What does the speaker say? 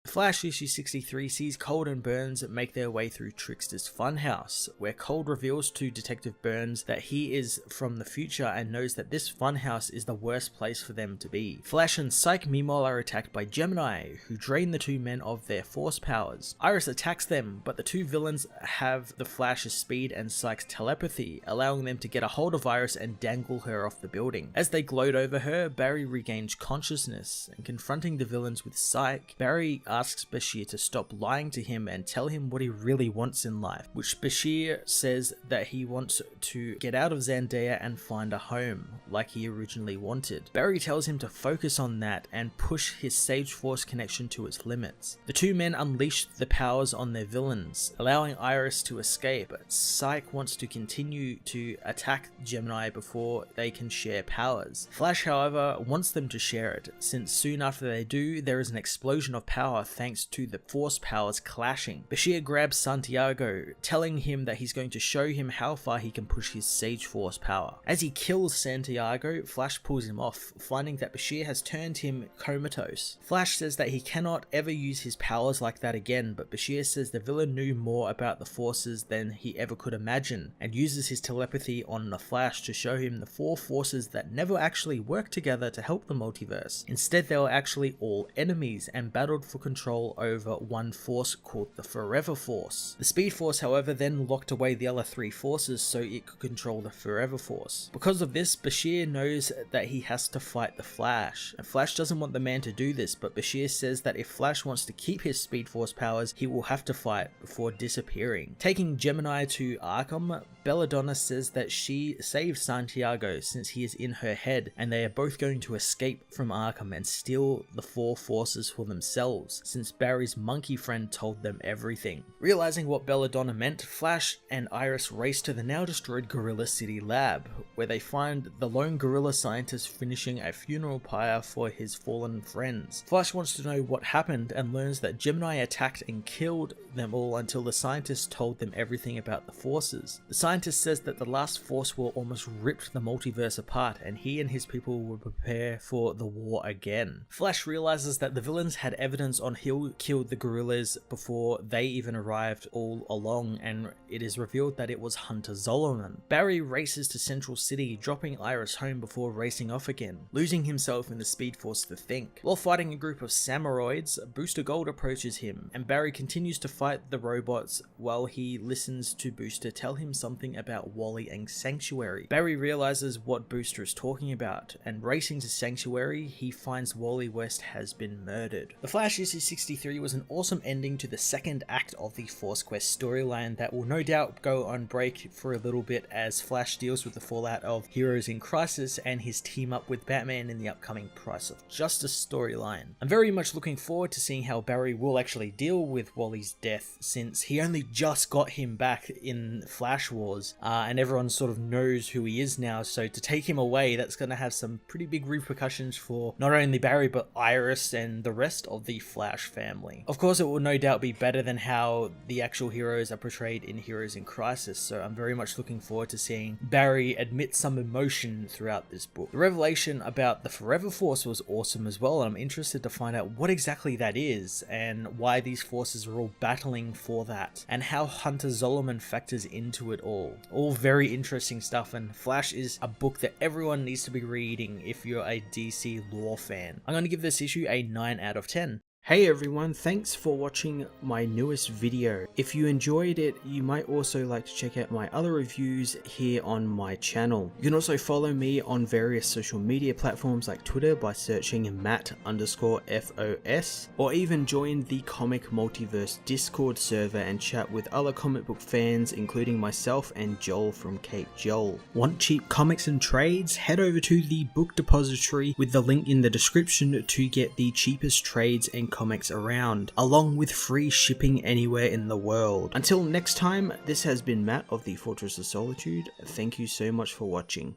Flash issue 63 sees Cold and Burns make their way through Trickster's funhouse, where Cold reveals to Detective Burns that he is from the future and knows that this funhouse is the worst place for them to be. Flash and Psyche meanwhile are attacked by Gemini, who drain the two men of their force powers. Iris attacks them, but the two villains have the Flash's speed and Psyche's telepathy, allowing them to get a hold of Iris and dangle her off the building. As they gloat over her, Barry regains consciousness, and confronting the villains with Psyche, Barry asks Bashir to stop lying to him and tell him what he really wants in life, which Bashir says that he wants to get out of Zendaya and find a home, like he originally wanted. Barry tells him to focus on that and push his Sage Force connection to its limits. The two men unleash the powers on their villains, allowing Iris to escape, but Psyche wants to continue to attack Gemini before they can share powers. Flash, however, wants them to share it, since soon after they do, there is an explosion of power thanks to the force powers clashing. Bashir grabs Santiago, telling him that he's going to show him how far he can push his Sage Force power. As he kills Santiago, Flash pulls him off, finding that Bashir has turned him comatose. Flash says that he cannot ever use his powers like that again, but Bashir says the villain knew more about the forces than he ever could imagine, and uses his telepathy on the Flash to show him the four forces that never actually worked together to help the multiverse. Instead, they were actually all enemies and battled for control over one force called the Forever Force. The Speed Force, however, then locked away the other three forces so it could control the Forever Force. Because of this, Bashir knows that he has to fight the Flash. And Flash doesn't want the man to do this, but Bashir says that if Flash wants to keep his Speed Force powers, he will have to fight before disappearing. Taking Gemini to Arkham, Belladonna says that she saved Santiago since he is in her head, and they are both going to escape from Arkham and steal the four forces for themselves, since Barry's monkey friend told them everything. Realizing what Belladonna meant, Flash and Iris race to the now destroyed Gorilla City lab, where they find the lone gorilla scientist finishing a funeral pyre for his fallen friends. Flash wants to know what happened and learns that Gemini attacked and killed them all until the scientist told them everything about the forces. The scientist says that the last force war almost ripped the multiverse apart, and he and his people would prepare for the war again. Flash realizes that the villains had evidence on who killed the gorillas before they even arrived all along, and it is revealed that it was Hunter Zolomon. Barry races to Central City, dropping Iris home before racing off again, losing himself in the Speed Force to think. While fighting a group of Samuroids, Booster Gold approaches him, and Barry continues to fight the robots while he listens to Booster tell him something about Wally and Sanctuary. Barry realizes what Booster is talking about, and racing to Sanctuary, he finds Wally West has been murdered. The Flash issue 63 was an awesome ending to the second act of the Force Quest storyline that will no doubt go on break for a little bit as Flash deals with the fallout of Heroes in Crisis and his team up with Batman in the upcoming Price of Justice storyline. I'm very much looking forward to seeing how Barry will actually deal with Wally's death, since he only just got him back in Flash Wars, and everyone sort of knows who he is now, so to take him away, that's going to have some pretty big repercussions for not only Barry but Iris and the rest of the Flash family. Of course, it will no doubt be better than how the actual heroes are portrayed in Heroes in Crisis, so I'm very much looking forward to seeing Barry admit some emotion throughout this book. The revelation about the Forever Force was awesome as well, and I'm interested to find out what exactly that is and why these forces are all battling for that, and how Hunter Zolomon factors into it all. All very interesting stuff, and Flash is a book that everyone needs to be reading if you're a DC lore fan. I'm going to give this issue a 9 out of 10. Hey everyone, thanks for watching my newest video. If you enjoyed it, you might also like to check out my other reviews here on my channel. You can also follow me on various social media platforms like Twitter by searching Matt_FOS, or even join the Comic Multiverse Discord server and chat with other comic book fans, including myself and Joel from Cape Joel. Want cheap comics and trades? Head over to the book depository with the link in the description to get the cheapest trades and comics around, along with free shipping anywhere in the world. Until next time, this has been Matt of the Fortress of Solitude. Thank you so much for watching.